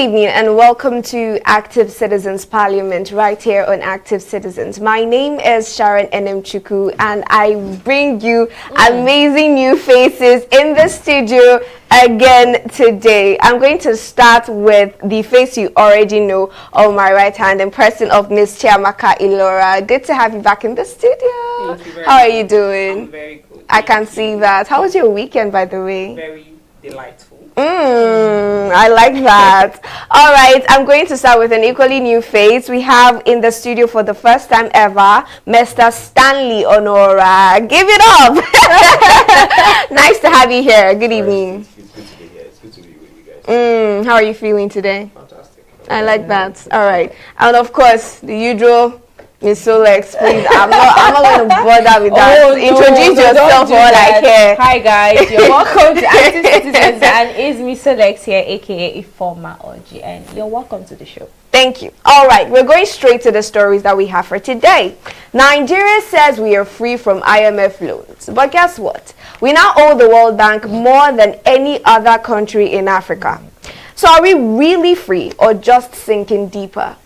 evening and welcome to Active Citizens Parliament right here on Active Citizens. My name is Sharon Enemchuku and I bring you amazing new faces in the studio again today. I'm going to start with the face you already know on my right hand in person of Miss Chiamaka Ilora. Good to have you back in the studio. Thank you very How much. are you doing? I'm very good. I can see that. How was your weekend, by the way? Very delightful. I like that. All right, I'm going to start with an equally new face. We have in the studio for the first time ever, Mr. Stanley Honora. Give it up. Nice to have you here. Good evening. It's good to be here. It's good to be with you guys. How are you feeling today? Fantastic. I like that. All right, and of course the usual. Miss Solex, please. I'm not going to bother with that. Introduce yourself for all I care. Hi guys, you're welcome to Active Citizens, and it's Miss Solex here, aka Informa OG, and you're welcome to the show. Thank you. All right, we're going straight to the stories that we have for today. Nigeria says we are free from IMF loans, but guess what? We now owe the World Bank more than any other country in Africa. So are we really free or just sinking deeper?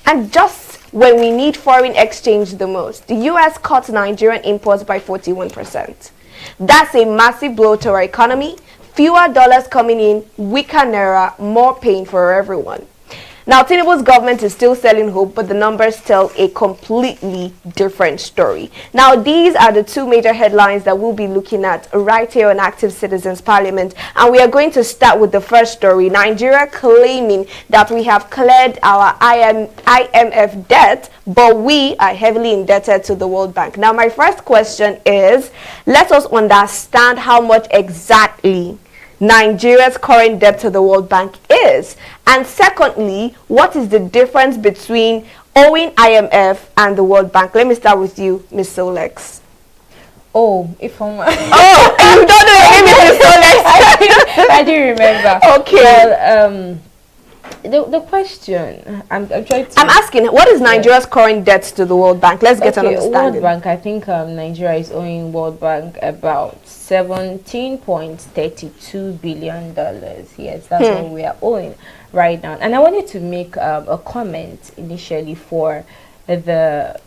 And just when we need foreign exchange the most, the US cut Nigerian imports by 41%. That's a massive blow to our economy. Fewer dollars coming in, weaker naira, more pain for everyone. Now, TInubu's government is still selling hope, but the numbers tell a completely different story. Now, these are the two major headlines that we'll be looking at right here on Active Citizens Parliament. And we are going to start with the first story. Nigeria claiming that we have cleared our IMF debt, but we are heavily indebted to the World Bank. Now, my first question is, let us understand how much exactly Nigeria's current debt to the World Bank is. And secondly, what is the difference between owing IMF and the World Bank? Let me start with you, Miss Solex. Oh, if I'm You don't know your name is Miss Solex. I do remember. Okay. Well, the question I'm trying to. I'm asking, what is Nigeria's current debt to the World Bank? Let's get an understanding. World Bank, I think Nigeria is owing World Bank about $17.32 billion. Yes, that's what we are owing right now. And I wanted to make a comment initially for the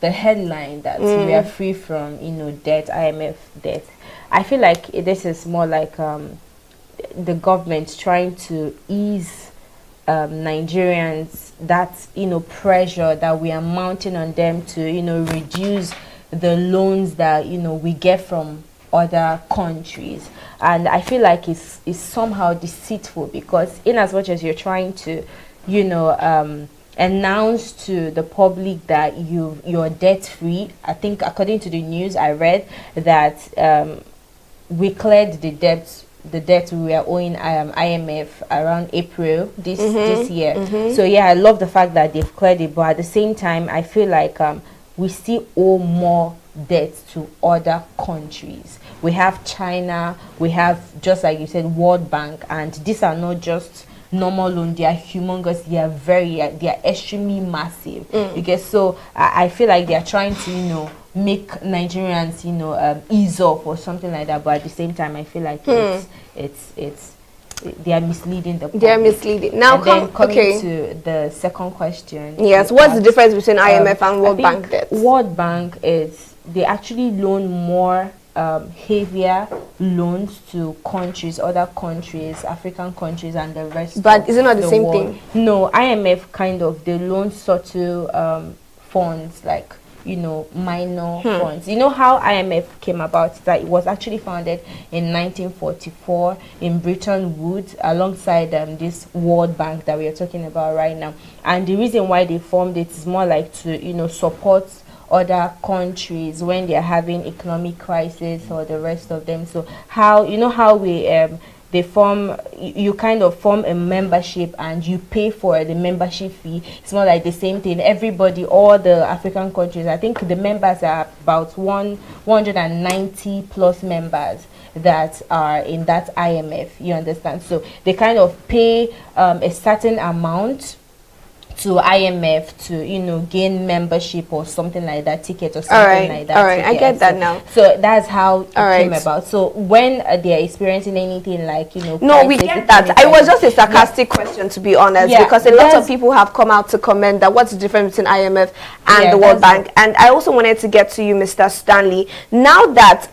headline that we are free from debt, IMF debt. I feel like this is more like the government trying to ease Nigerians that pressure that we are mounting on them to reduce the loans that we get from other countries. And I feel like it's somehow deceitful, because in as much as you're trying to announce to the public that you're debt free, I think according to the news I read that we cleared the debt we were owing IMF around April this year. So yeah, I love the fact that they've cleared it, but at the same time I feel like we still owe more debt to other countries. We have China, we have, just like you said, World Bank, and these are not just normal loans, they are humongous, they are extremely massive. Because so I feel like they are trying to make Nigerians ease off or something like that, but at the same time I feel like it's they are misleading the public. They are misleading. Now coming to the second question. Yes, what's the difference between IMF and World Bank debt? World Bank is, they actually loan more heavier loans to countries, other countries, African countries, and the rest. But is it not the same world. thing? No, IMF kind of, they loan subtle funds, like minor funds. You know how IMF came about? That it was actually founded in 1944 in Bretton Woods alongside this World Bank that we are talking about right now. And the reason why they formed it is more like to support other countries when they are having economic crisis or the rest of them. So how how we they form, you kind of form a membership and you pay for the membership fee. It's not like the same thing. Everybody, all the African countries, I think the members are about 190 plus members that are in that IMF, you understand? So they kind of pay a certain amount to IMF to gain membership or something like that, ticket or something like that. All right, I get that now. So that's how it came right. about. So when they are experiencing anything like no, we get that. It was just a sarcastic question, to be honest, because a lot of people have come out to comment that what's the difference between IMF and the World Bank. And I also wanted to get to you, Mr. Stanley. Now that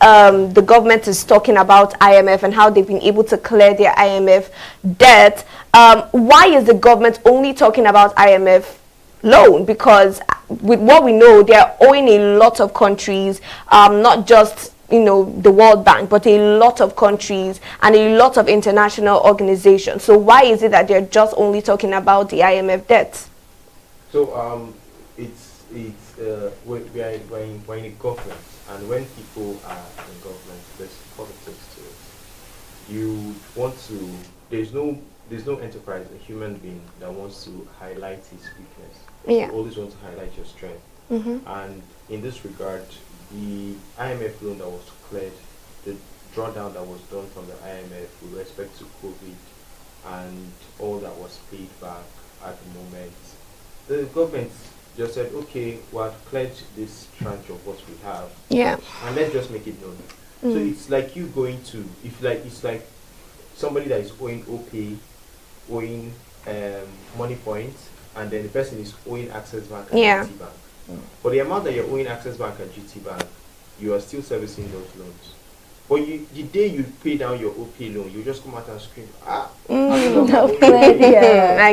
the government is talking about IMF and how they've been able to clear their IMF debt, why is the government only talking about IMF loan? Because with what we know, they are owing a lot of countries, not just the World Bank, but a lot of countries and a lot of international organizations. So why is it that they're just only talking about the IMF debt? So we're in a government, and when people are in government, there's politics to it. You want to. There's no enterprise, a human being that wants to highlight his weakness. Yeah. You always want to highlight your strength. And in this regard, the IMF loan that was cleared, the drawdown that was done from the IMF with respect to COVID and all that was paid back at the moment, the government just said, okay, we'll cleared this tranche of what we have. Yeah. And let's just make it known. So it's like you going to, it's like somebody that is owing OP, owing money points, and then the person is owing Access Bank and GT Bank. For the amount that you're owing Access Bank and GT Bank, you are still servicing those loans. But the day you pay down your OP loan, you just come out and scream, I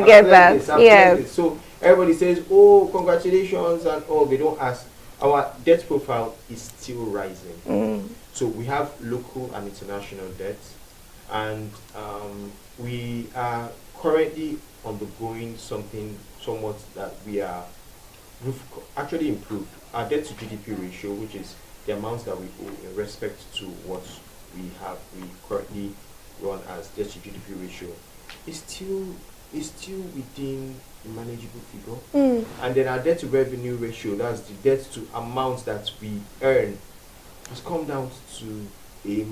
get that. Yeah. So everybody says, oh, congratulations, and they don't ask. Our debt profile is still rising. So we have local and international debts, and we are currently undergoing somewhat that we've actually improved. Our debt to GDP ratio, which is the amounts that we owe in respect to what we currently run as debt to GDP ratio, is still within a manageable figure. And then our debt to revenue ratio, that's the debt to amounts that we earn, has come down to a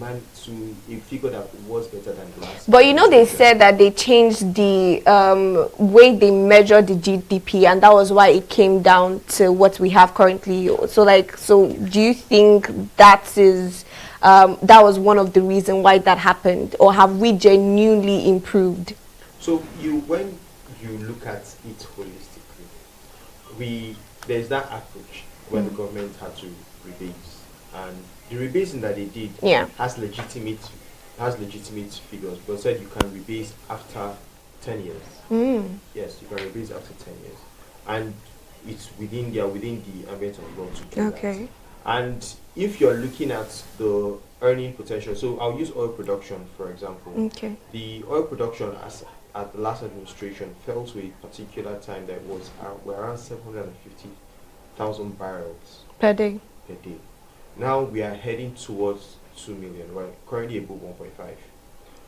figure that was better than last. But they said that they changed the way they measure the GDP, and that was why it came down to what we have currently. So do you think that was one of the reasons why that happened, or have we genuinely improved? So when you look at it holistically, there's that approach when the government had to rebase, and the rebasing that they did has legitimate figures, but said you can rebase after 10 years. Yes, you can rebase after 10 years, and it's within the ambient of law to do that. And if you're looking at the earning potential, so I'll use oil production for example. The oil production at the last administration fell to a particular time that was around 750,000 barrels per day. Now we are heading towards 2 million, right? Currently above 1.5.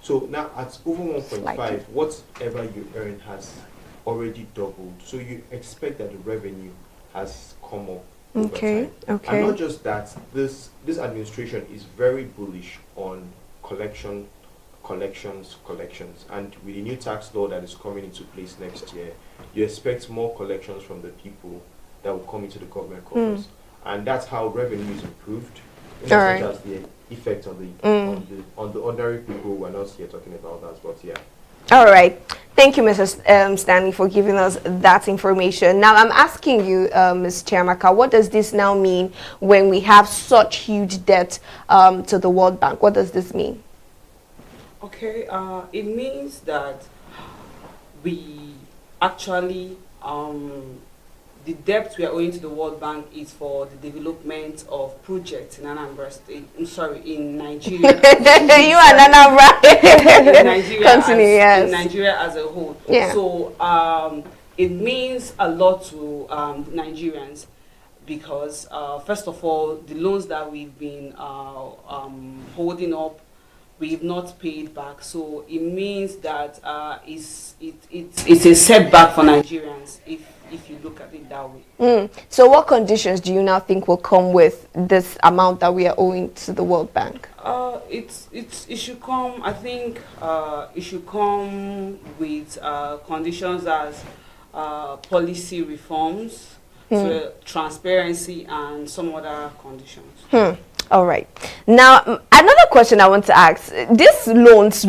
So now at over 1.5, whatever you earn has already doubled. So you expect that the revenue has come up over time. And not just that, this administration is very bullish on collections. And with the new tax law that is coming into place next year, you expect more collections from the people that will come into the government coffers. And that's how revenue is improved, such as the effect on the ordinary people. We're not here talking about that, but yeah. All right. Thank you, Mrs. Stanley, for giving us that information. Now, I'm asking you, Ms. Chiamaka, what does this now mean when we have such huge debt to the World Bank? What does this mean? Okay, it means that we actually the debt we are owing to the World Bank is for the development of projects in Anambra State. In Nigeria. You and Anambra. In Nigeria. Continue, in Nigeria as a whole. Yeah. So it means a lot to Nigerians because first of all, the loans that we've been holding up, we've not paid back. So it means that it's a setback for Nigerians if you look at it that way. So what conditions do you now think will come with this amount that we are owing to the World Bank? It should come, I think it should come with conditions as policy reforms, to transparency, and some other conditions. All right. Now, another question I want to ask. These loans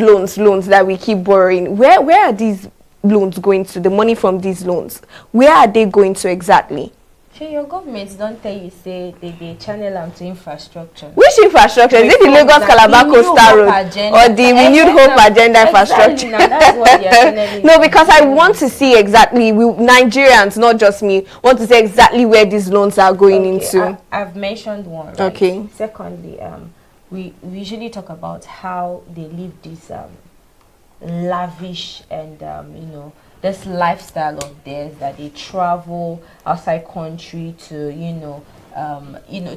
that we keep borrowing, where are these loans going to? The money from these loans, where are they going to exactly? Sure, your government don't tell you, say they channel them to infrastructure. Which infrastructure? Is it the Lagos Calabar Coastal Road or the Renewed Hope Agenda infrastructure? Exactly, that's what they're channeling. No, because I want to see exactly, Nigerians, not just me, want to see exactly where these loans are going into. I've mentioned one. Right? Okay. Secondly, we usually talk about how they live this lavish and this lifestyle of theirs, that they travel outside country to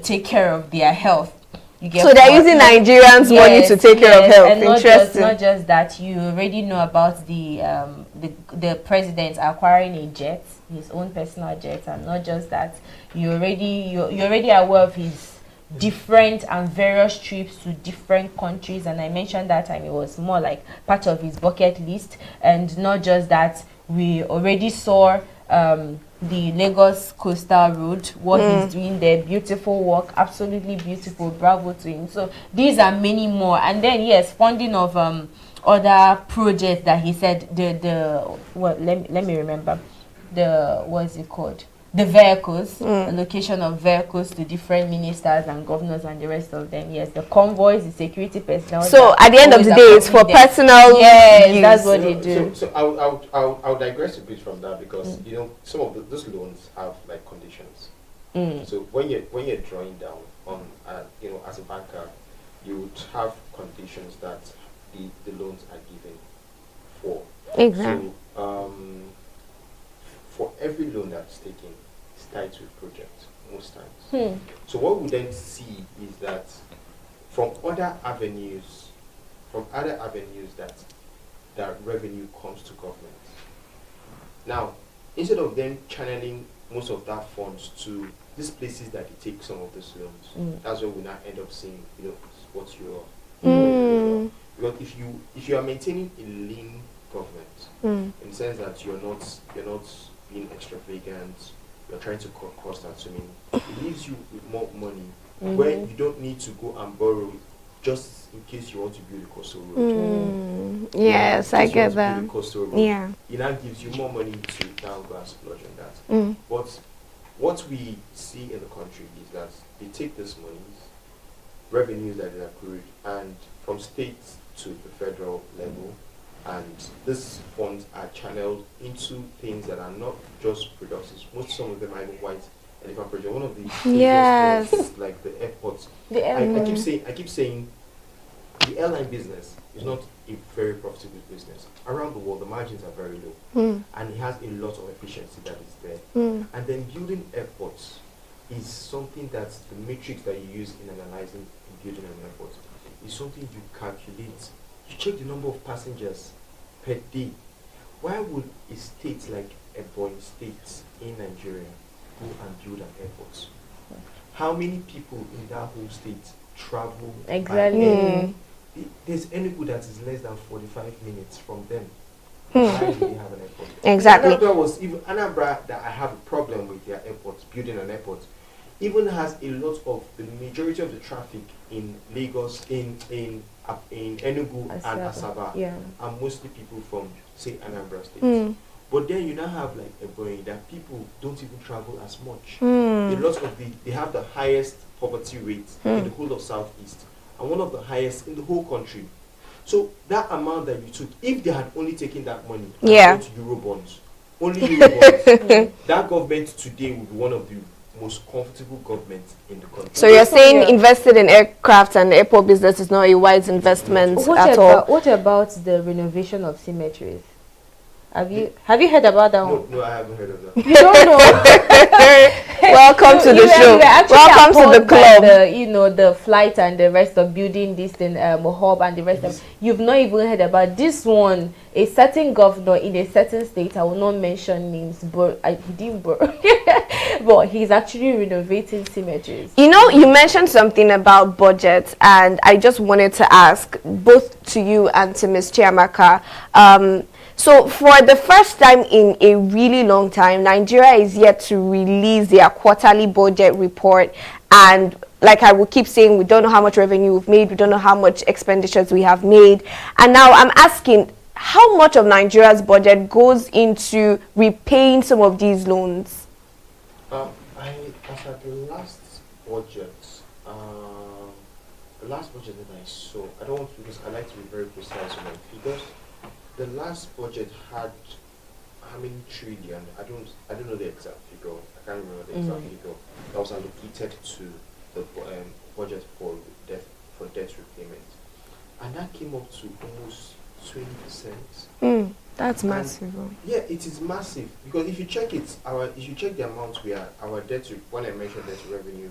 take care of their health. You get so they're using Nigerians' money to take care of health. And Interesting. Not just that, you already know about the president acquiring a jet, his own personal jet, and not just that, you're already aware of his different and various trips to different countries. And I mentioned that time it was more like part of his bucket list. And not just that, we already saw the Lagos Coastal Road, what he's doing there, beautiful work, absolutely beautiful, bravo to him. So these are many more. And then yes, funding of other projects that he said, let me remember, what's it called, the vehicles, allocation of vehicles to different ministers and governors and the rest of them. Yes, the convoys, the security personnel. So at the end of the day, it's for personal use. That's what they do. So I'll digress a bit from that, because some of those loans have like conditions. So when you're drawing down on as a banker, you would have conditions that the loans are given for. Exactly. So for every loan that's taken, it's tied to a project most times. So what we then see is that from other avenues that revenue comes to government. Now, instead of them channeling most of that funds to these places that they take some of those loans, that's where we now end up seeing what you're. Because if you are maintaining a lean government, in the sense that you're not being extravagant, you're trying to cut costs and swimming, it leaves you with more money where you don't need to go and borrow just in case you want to build a coastal road. Yes, I get that. Yeah. It now gives you more money to now go and splurge on that. But what we see in the country is that they take this money, revenues that they accrued, and from state to the federal level, and these funds are channeled into things that are not just productive. Some of them are even white elephant project. One of the biggest ones is like the airports. I keep saying the airline business is not a very profitable business. Around the world, the margins are very low, and it has a lot of efficiency that is there. And then building airports is something that the matrix that you use in analyzing and building an airport is something you calculate. You check the number of passengers per day. Why would a state like Ebonyi State in Nigeria go and build an airport? How many people in that whole state travel? Exactly. There's Enugu that is less than 45 minutes from them. Why do they have an airport? Exactly. Anambra, that I have a problem with their airport, building an airport, even has a lot of the majority of the traffic in Lagos, in Enugu and Asaba, are mostly people from, say, Anambra State. But then you now have like Ebonyi that people don't even travel as much. A lot of they have the highest poverty rate in the whole of Southeast, and one of the highest in the whole country. So that amount that you took, if they had only taken that money and gone to Eurobonds, only Eurobonds, that government today would be one of the most comfortable governments in the country. So you're saying invested in aircraft and airport business is not a wise investment at all? What about the renovation of cemeteries? Have you heard about that one? No, I haven't heard of that. You don't know? Welcome to the show. Welcome to the club. The flight and the rest of building this thing, hub and the rest of. You've not even heard about this one. A certain governor in a certain state, I will not mention names, but but he's actually renovating cemeteries. You mentioned something about budget, and I just wanted to ask both to you and to Ms. Chiamaka. So for the first time in a really long time, Nigeria is yet to release their quarterly budget report, and like I will keep saying, we don't know how much revenue we've made, we don't know how much expenditures we have made. And now I'm asking, how much of Nigeria's budget goes into repaying some of these loans? As at the last budget, the last budget that I saw, I don't want to, because I like to be very precise on my figures. The last budget had how many trillion? I don't know the exact figure. I can't remember the exact figure that was allocated to the budget for debt repayment, and that came up to almost 20%. That's massive. Yeah, it is massive, because if you check it, if you check the amount we are, our debt to, when I mentioned debt to revenue,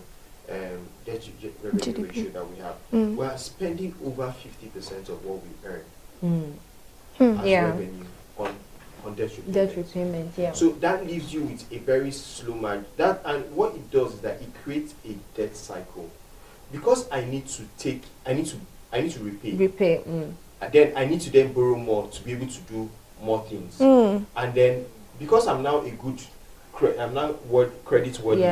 debt to revenue GDP ratio that we have, we are spending over 50% of what we earn as revenue on debt repayment. Debt repayment, yeah. So that leaves you with a very slow margin. That, and what it does is that it creates a debt cycle, because I need to repay. And then I need to then borrow more to be able to do more things. And then because I'm now a good credit worthy,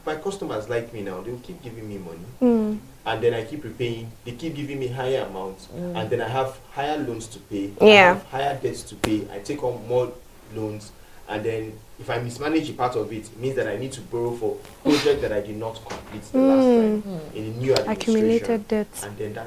my customers like me now, they will keep giving me money. And then I keep repaying, they keep giving me higher amounts, and then I have higher loans to pay, I have higher debts to pay, I take on more loans, and then if I mismanage a part of it, it means that I need to borrow for projects that I did not complete the last time in a new administration. Accumulated debts. And then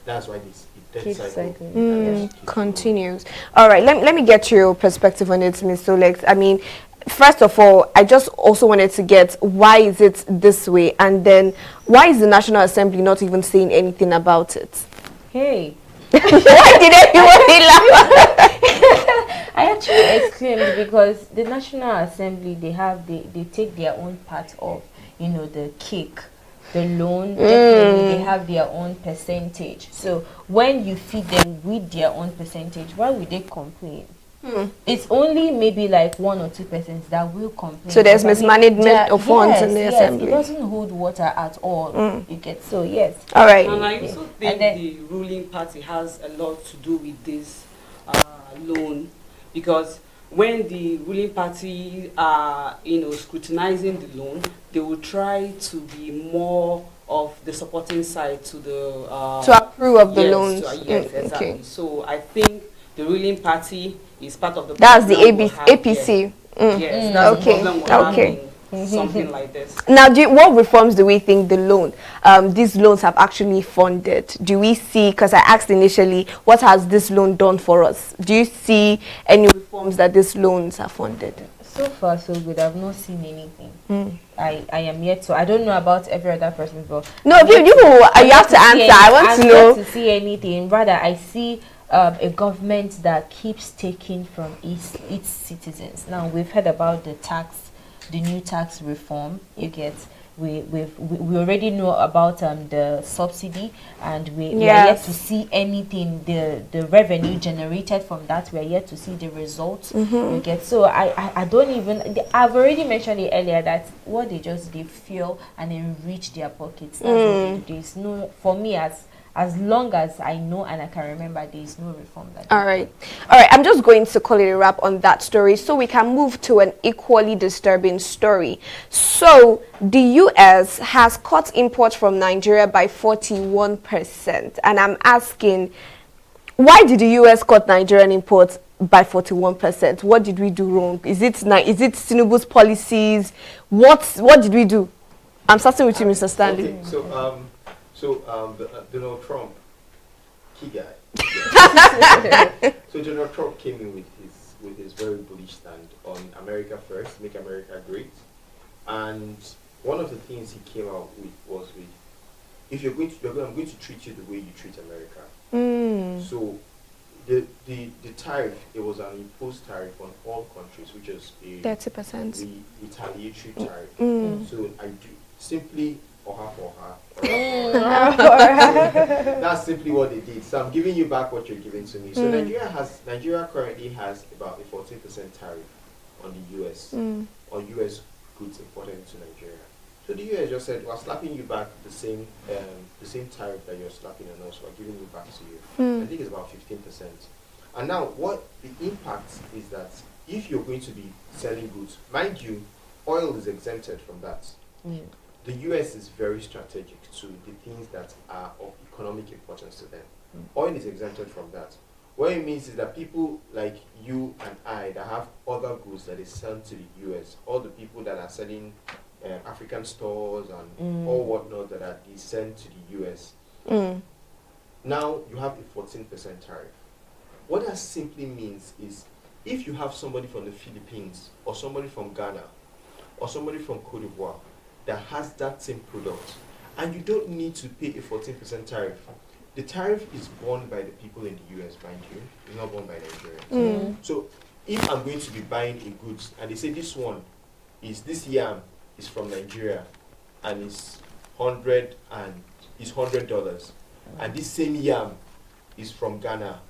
that's why this debt cycle continues. All right, let me get your perspective on it, Mr. Olex. I mean, first of all, I just also wanted to get, why is it this way? And then, why is the National Assembly not even saying anything about it? Hey. Why did everybody laugh? I actually exclaimed because the National Assembly, they take their own part of, the cake, the loan. Definitely they have their own percentage. So when you feed them with their own percentage, why would they complain? It's only maybe like 1 or 2% that will complain. So there's mismanagement of funds in the assembly. It doesn't hold water at all. You get, so yes. All right. And I also think the ruling party has a lot to do with this loan, because when the ruling party are scrutinizing the loan, they will try to be more of the supporting side to the to approve of the loans. Yes, exactly. Okay. So I think the ruling party is part of the that's the problem APC. Yes, that's the problem we're having, something like this. Now, what reforms do we think these loans have actually funded? Do we see, because I asked initially, what has this loan done for us? Do you see any reforms that these loans have funded? So far, so good. I've not seen anything. I am yet to. I don't know about every other person, but no, you have to answer. I want to know. To see anything. Rather, I see a government that keeps taking from its citizens. Now, we've heard about the new tax reform. You get, we already know about the subsidy, and we are yet to see anything, the revenue generated from that. We are yet to see the results. You get, so I don't even, I've already mentioned it earlier that what they just did, fuel and enrich their pockets. That's what they do. There's no, for me, as long as I know and I can remember, there is no reform. All right. I'm just going to call it a wrap on that story so we can move to an equally disturbing story. So the US has cut imports from Nigeria by 41%. And I'm asking, why did the US cut Nigerian imports by 41%? What did we do wrong? Is it TInubu's policies? What did we do? I'm starting with you, Mr. Stanley. Okay, Donald Trump, key guy. So Donald Trump came in with his very bullish stand on America first, make America great, and one of the things he came out with was if I'm going to treat you the way you treat America. So the tariff, it was an imposed tariff on all countries, which is a 30% retaliatory tariff. So I do simply. That's simply what they did. So I'm giving you back what you're giving to me. So Nigeria currently has about a 14% tariff on the US, on US goods imported into Nigeria. So the US just said, we're slapping you back the same tariff that you're slapping on us, we're giving you back to you. I think it's about 15%. And now, what the impact is that if you're going to be selling goods, mind you, oil is exempted from that. The US is very strategic to the things that are of economic importance to them. Oil is exempted from that. What it means is that people like you and I that have other goods that is sent to the US, all the people that are selling African stores and all whatnot that are sent to the US, now you have a 14% tariff. What that simply means is if you have somebody from the Philippines or somebody from Ghana or somebody from Cote d'Ivoire that has that same product and you don't need to pay a 14% tariff, the tariff is borne by the people in the US, mind you. It's not borne by Nigerians. So if I'm going to be buying a goods and they say this yam is from Nigeria and it's $100 and this same yam is from Ghana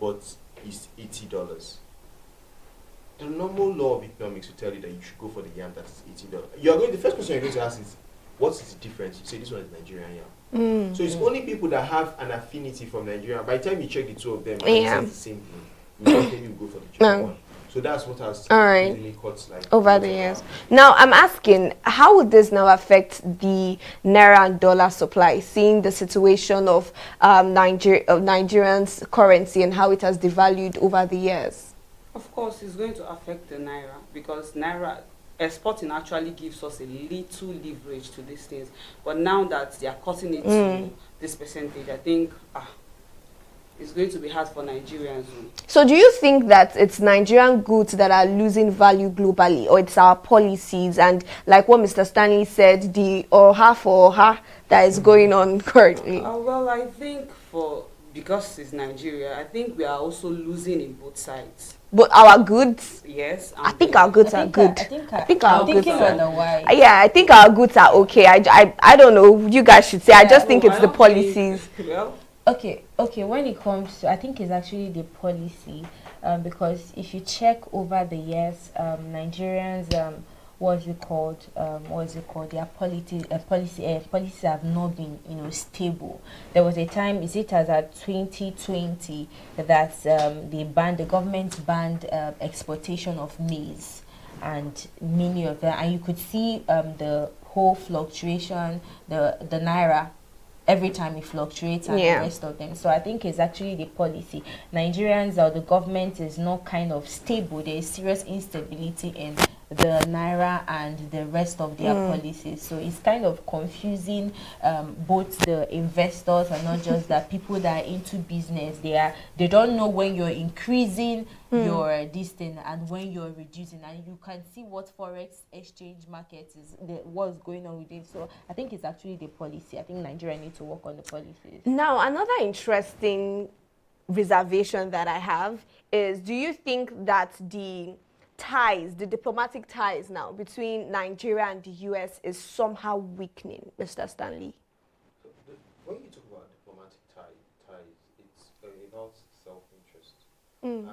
but it's $80. The normal law of economics will tell you that you should go for the yam that's $80. The first question you're going to ask is, what is the difference? You say this one is Nigerian yam. So it's only people that have an affinity from Nigeria. By the time you check the two of them, it's the same thing. You don't think you go for the cheaper one. So that's what has really caught like over the years. Now I'm asking, how would this now affect the naira and dollar supply, seeing the situation of Nigerians' currency and how it has devalued over the years? Of course, it's going to affect the naira because naira exporting actually gives us a little leverage to these things. But now that they are cutting it to this percentage, I think it's going to be hard for Nigerians. So do you think that it's Nigerian goods that are losing value globally, or it's our policies and, like what Mr. Stanley said, the oha for oha that is going on currently? Well, I think because it's Nigeria, I think we are also losing in both sides. But our goods, yes, I think our goods are good. I think our goods are yeah, I think our goods are okay. I don't know. You guys should say. I just think it's the policies. Okay. When it comes to, I think it's actually the policy, because if you check over the years, Nigerians, what's it called? Their policies have not been, stable. There was a time, is it as at 2020, that the government banned exportation of maize, and many of them, and you could see the whole fluctuation, the naira. Every time it fluctuates and the rest of them. So I think it's actually the policy. Nigerians or the government is not kind of stable. There is serious instability in the naira and the rest of their policies. So it's kind of confusing both the investors and not just that people that are into business. They don't know when you're increasing your this thing and when you're reducing, and you can see what forex exchange market what's going on with it. So I think it's actually the policy. I think Nigeria needs to work on the policies. Now, another interesting reservation that I have is, do you think that the diplomatic ties now between Nigeria and the US is somehow weakening, Mr. Stanley? When you talk about diplomatic ties, it's about self-interest. And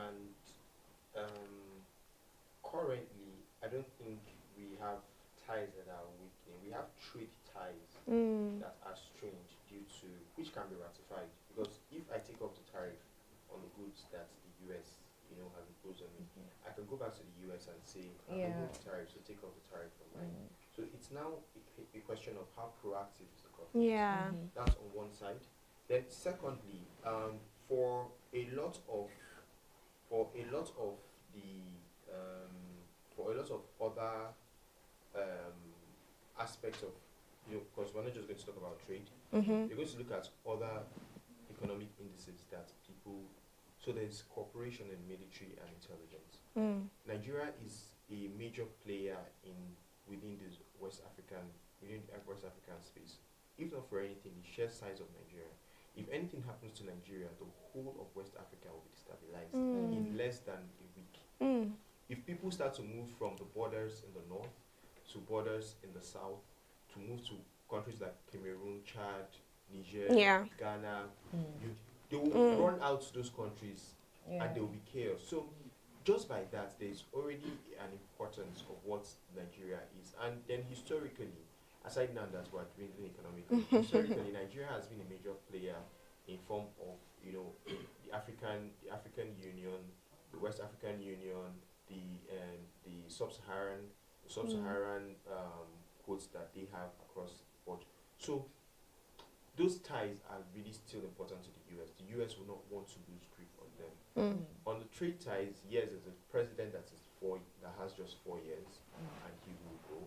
currently, I don't think we have ties that are weakening. We have trade ties that are strange which can be ratified. Because if I take off the tariff on the goods that the US, has imposed on me, I can go back to the US and say, I'm removing the tariff, so take off the tariff from mine. So it's now a question of how proactive is the government. Yeah. That's on one side. Then secondly, for a lot of other aspects of, because we're not just going to talk about trade, we're going to look at other economic indices that people. So there's cooperation in military and intelligence. Nigeria is a major player within the West African space. If not for anything, the sheer size of Nigeria. If anything happens to Nigeria, the whole of West Africa will be destabilized in less than a week. If people start to move from the borders in the north to borders in the south, to move to countries like Cameroon, Chad, Niger, Ghana, they will run out to those countries and there will be chaos. So just by that, there's already an importance of what Nigeria is. And then historically, aside now that we're doing economically, historically Nigeria has been a major player in form of, the African Union, the West African Union, the Sub-Saharan quotes that they have across the board. So those ties are really still important to the US. The US will not want to lose grip on them. On the trade ties, yes, there's a president that has just 4 years, and he will go.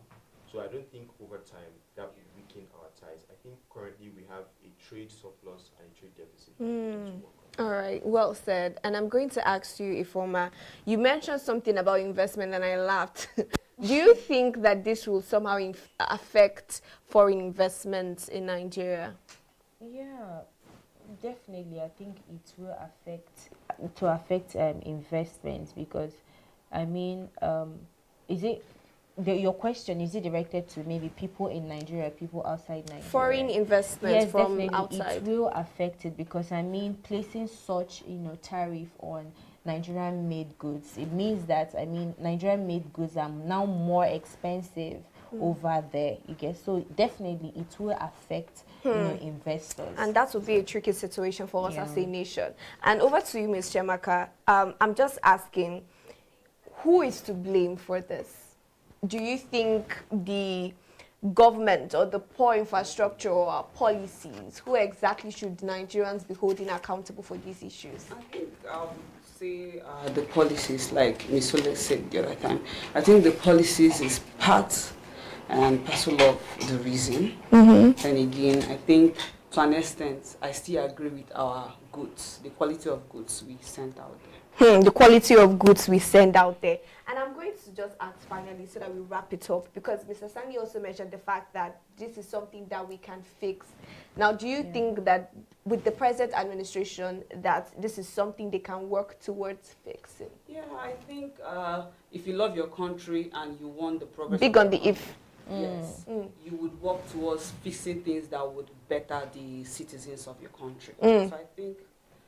So I don't think over time that will weaken our ties. I think currently we have a trade surplus and a trade deficit. To work on. All right, well said. And I'm going to ask you, Ifoma, you mentioned something about investment and I laughed. Do you think that this will somehow affect foreign investments in Nigeria? Yeah, definitely. I think it will affect investments because, I mean, is it your question? Is it directed to maybe people in Nigeria, people outside Nigeria? Foreign investment Yes, from definitely. outside. It will affect it because I mean, placing such tariff on Nigerian-made goods, it means that Nigerian-made goods are now more expensive over there. You get, so definitely it will affect investors, and that would be a tricky situation for us as a nation. And over to you, Ms. Chemaka. I'm just asking, who is to blame for this? Do you think the government or the poor infrastructure or our policies? Who exactly should Nigerians be holding accountable for these issues? I think say the policies, like Ms. Sole said the other time. I think the policies is part and parcel of the reason. And again, I think to an extent, I still agree with our goods, the quality of goods we send out there. The quality of goods we send out there. And I'm going to just ask finally so that we wrap it up, because Mr. Sani also mentioned the fact that this is something that we can fix. Now, do you think that with the present administration that this is something they can work towards fixing? Yeah, I think if you love your country and you want the progress, big on the if. Yes, you would work towards fixing things that would better the citizens of your country. So I think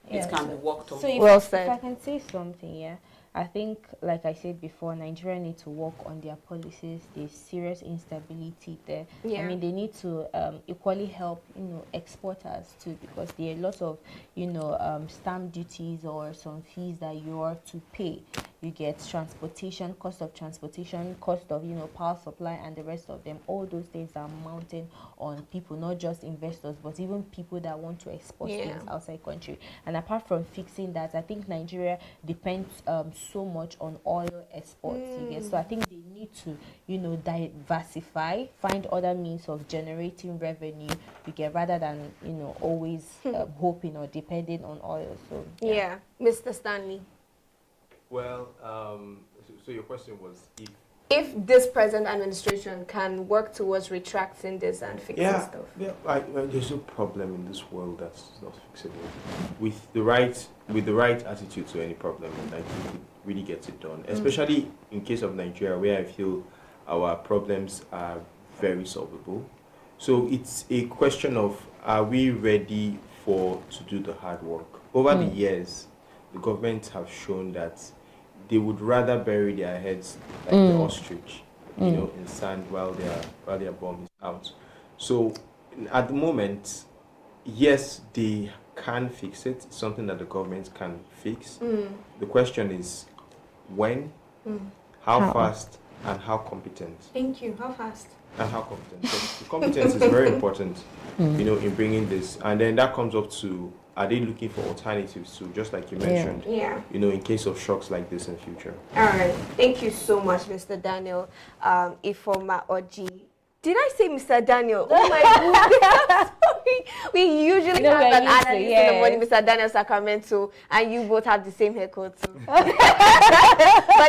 it can be worked on. So if I can say something, I think, like I said before, Nigeria need to work on their policies. There's serious instability there. I mean, they need to equally help, exporters too, because there are lots of, stamp duties or some fees that you are to pay. You get transportation, cost of transportation, cost of, power supply, and the rest of them. All those things are mounting on people, not just investors, but even people that want to export things outside country. And apart from fixing that, I think Nigeria depends so much on oil exports. You get? So I think they need to, diversify, find other means of generating revenue. You get, rather than always hoping or depending on oil. So Mr. Stanley. Well, so your question was if this present administration can work towards retracting this and fixing stuff. Yeah, there's no problem in this world that's not fixable. With the right attitude to any problem, I think it really gets it done. Especially in case of Nigeria, where I feel our problems are very solvable. So it's a question of, are we ready to do the hard work? Over the years, the government have shown that they would rather bury their heads like the ostrich, in sand while their bomb is out. So at the moment, yes, they can fix it. It's something that the government can fix. The question is when, how fast, and how competent. Thank you. How fast? And how competent. So the competence is very important, in bringing this. And then that comes up to, are they looking for alternatives to, just like you mentioned, in case of shocks like this in the future? All right. Thank you so much, Mr. Daniel. Ifoma Oji. Did I say Mr. Daniel? Oh my goodness. Sorry. We usually have an analyst in the morning, Mr. Daniel Sacramento, and you both have the same haircut too. But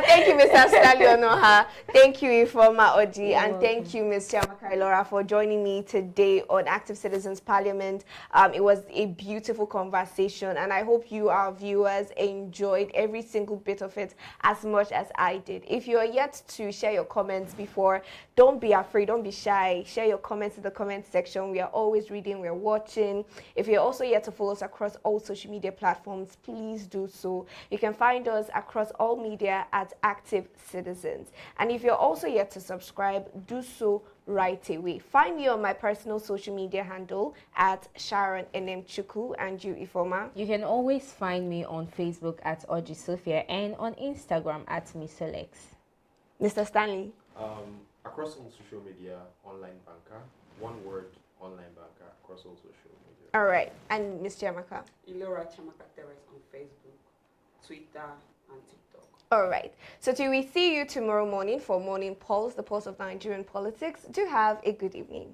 thank you, Mr. Stanley Onoha. Thank you, Ifoma Oji, and thank you, Ms. Chiamaka Ilora, for joining me today on Active Citizens Parliament. It was a beautiful conversation, and I hope you, our viewers, enjoyed every single bit of it as much as I did. If you are yet to share your comments before, don't be afraid, don't be shy. Share your comments in the comment section. We are always reading, we you're watching. If you're also yet to follow us across all social media platforms, please do so. You can find us across all media at Active Citizens. And if you're also yet to subscribe, do so right away. Find me on my personal social media handle at Sharon Enemchuku, and you, Ifoma. You can always find me on Facebook at Oji Sophia and on Instagram at Miss Alex. Mr. Stanley. Across all social media, online banker. One word, online banker across all social media. All right. And Ms. Jamaka. Ilora Chamaka Terrace on Facebook, Twitter, and TikTok. All right. So till we see you tomorrow morning for Morning Pulse, the pulse of Nigerian politics, do have a good evening.